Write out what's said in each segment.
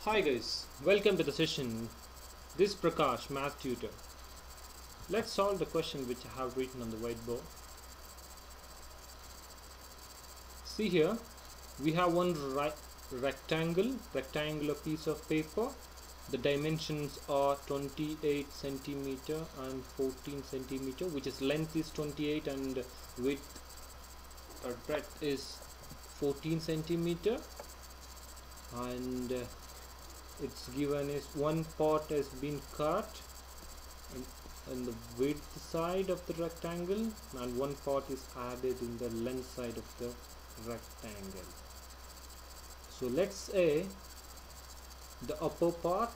Hi guys, welcome to the session. This is Prakash, math tutor. Let's solve the question which I have written on the whiteboard. See here, we have one rectangular piece of paper. The dimensions are 28 centimeter and 14 centimeter, which is length is 28 and width or breadth is 14 centimeter, and it's given is one part has been cut in the width side of the rectangle and one part is added in the length side of the rectangle. So let's say the upper part,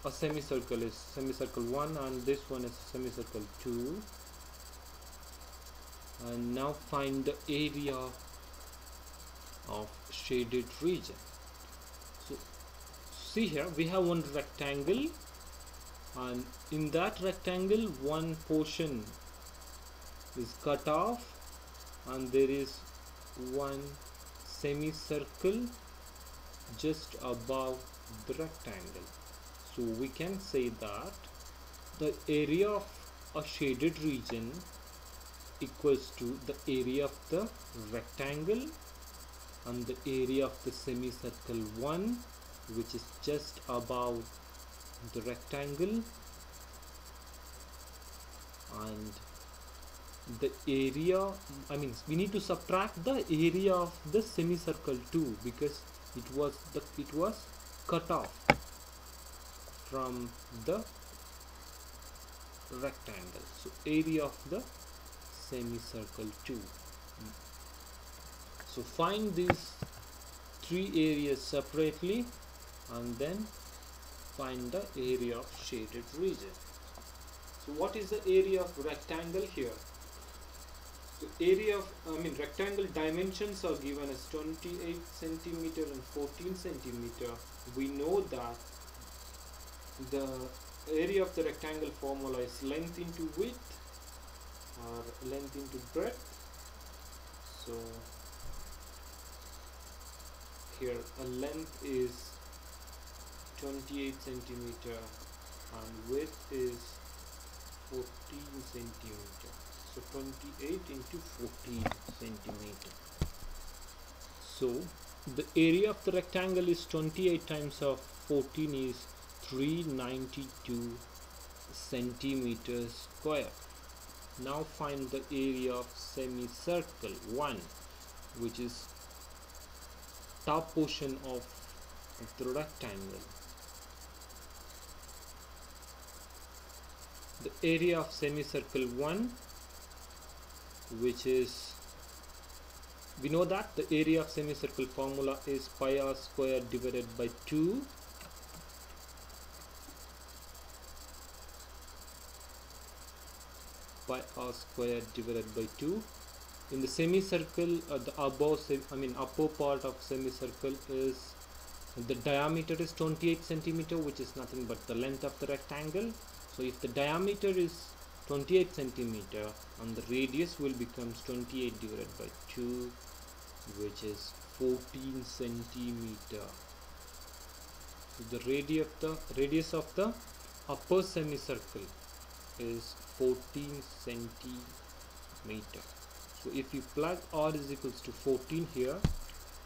a semicircle is semicircle 1 and this one is semicircle 2, and now find the area of shaded region. So see here, we have one rectangle, and in that rectangle one portion is cut off and there is one semicircle just above the rectangle. So we can say that the area of a shaded region equals to the area of the rectangle and the area of the semicircle 1, which is just above the rectangle, and the area, we need to subtract the area of the semicircle 2 because it was cut off from the rectangle. So area of the semicircle 2. So find these three areas separately and then find the area of shaded region. So what is the area of rectangle here? So area of rectangle dimensions are given as 28 centimeter and 14 centimeter. We know that the area of the rectangle formula is length into width or length into breadth. So here a length is 28 centimeter and width is 14 centimeter. So 28 into 14 centimeter. So the area of the rectangle is 28 times of 14 is 392 centimeters square. Now find the area of semicircle 1, which is top portion of the rectangle. The area of semicircle 1, which is, we know that the area of semicircle formula is pi r square divided by 2. Pi r square divided by 2. In the semicircle, the upper part of semicircle is, the diameter is 28 centimeter, which is nothing but the length of the rectangle. So if the diameter is 28 centimeter and the radius will become 28 divided by 2, which is 14 centimeter. So the radius of the upper semicircle is 14 centimeter. So if you plug r is equals to 14 here,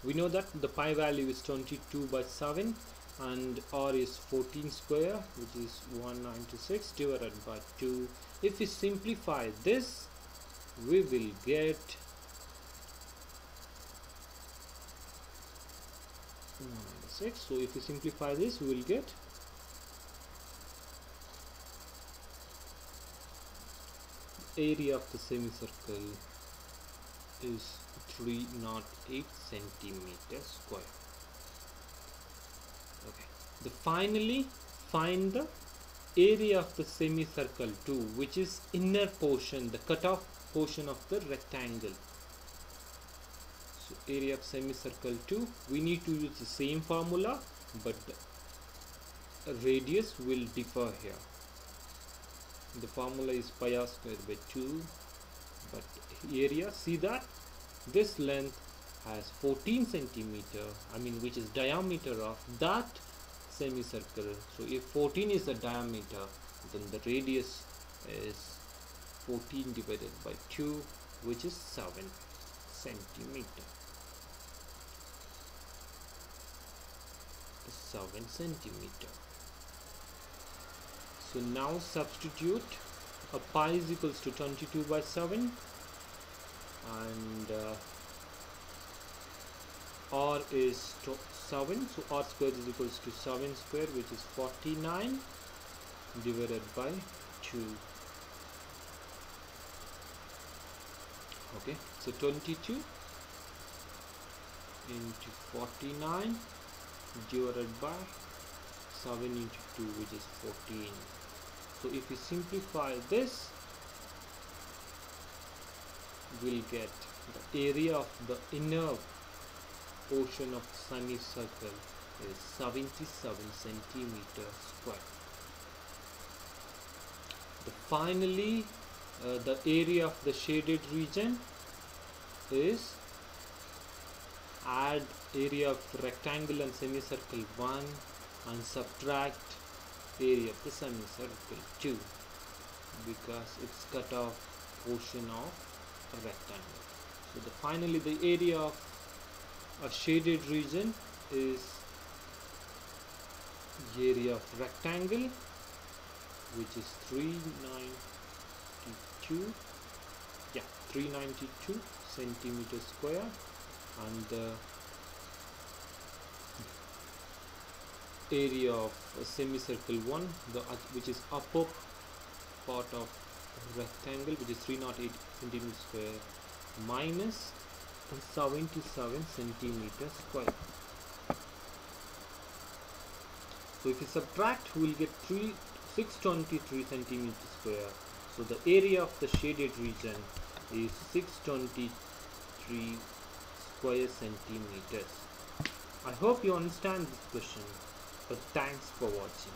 we know that the pi value is 22 by 7 and r is 14 square, which is 196 divided by 2. If we simplify this, we will get 196. So if we simplify this, we will get area of the semicircle is 308 centimeter square. Okay. Finally find the area of the semicircle 2, which is inner portion, the cut off portion of the rectangle. So area of semicircle 2, we need to use the same formula, but the radius will differ here. The formula is pi r square by 2, but area, see that this length has 14 centimeter, which is diameter of that semicircle. So if 14 is the diameter, then the radius is 14 divided by 2, which is 7 centimeter. 7 centimeter. So now substitute a pi is equals to 22 by 7 and r is 7, so r square is equals to 7 square, which is 49 divided by 2. Okay, so 22 into 49 divided by 7 into 2, which is 14. So if we simplify this, we'll get the area of the inner portion of semicircle is 77 centimeter square. Finally, the area of the shaded region is add area of rectangle and semicircle 1 and subtract area of the semicircle 2, because it's cut off portion of a rectangle. So finally the area of a shaded region is area of rectangle, which is 392 centimeter square, and the area of semicircle 1, which is upper part of rectangle, which is 308 centimeter square minus 77 centimeter square. So if you subtract, we will get 623 centimeter square. So the area of the shaded region is 623 square centimeters. I hope you understand this question, but thanks for watching.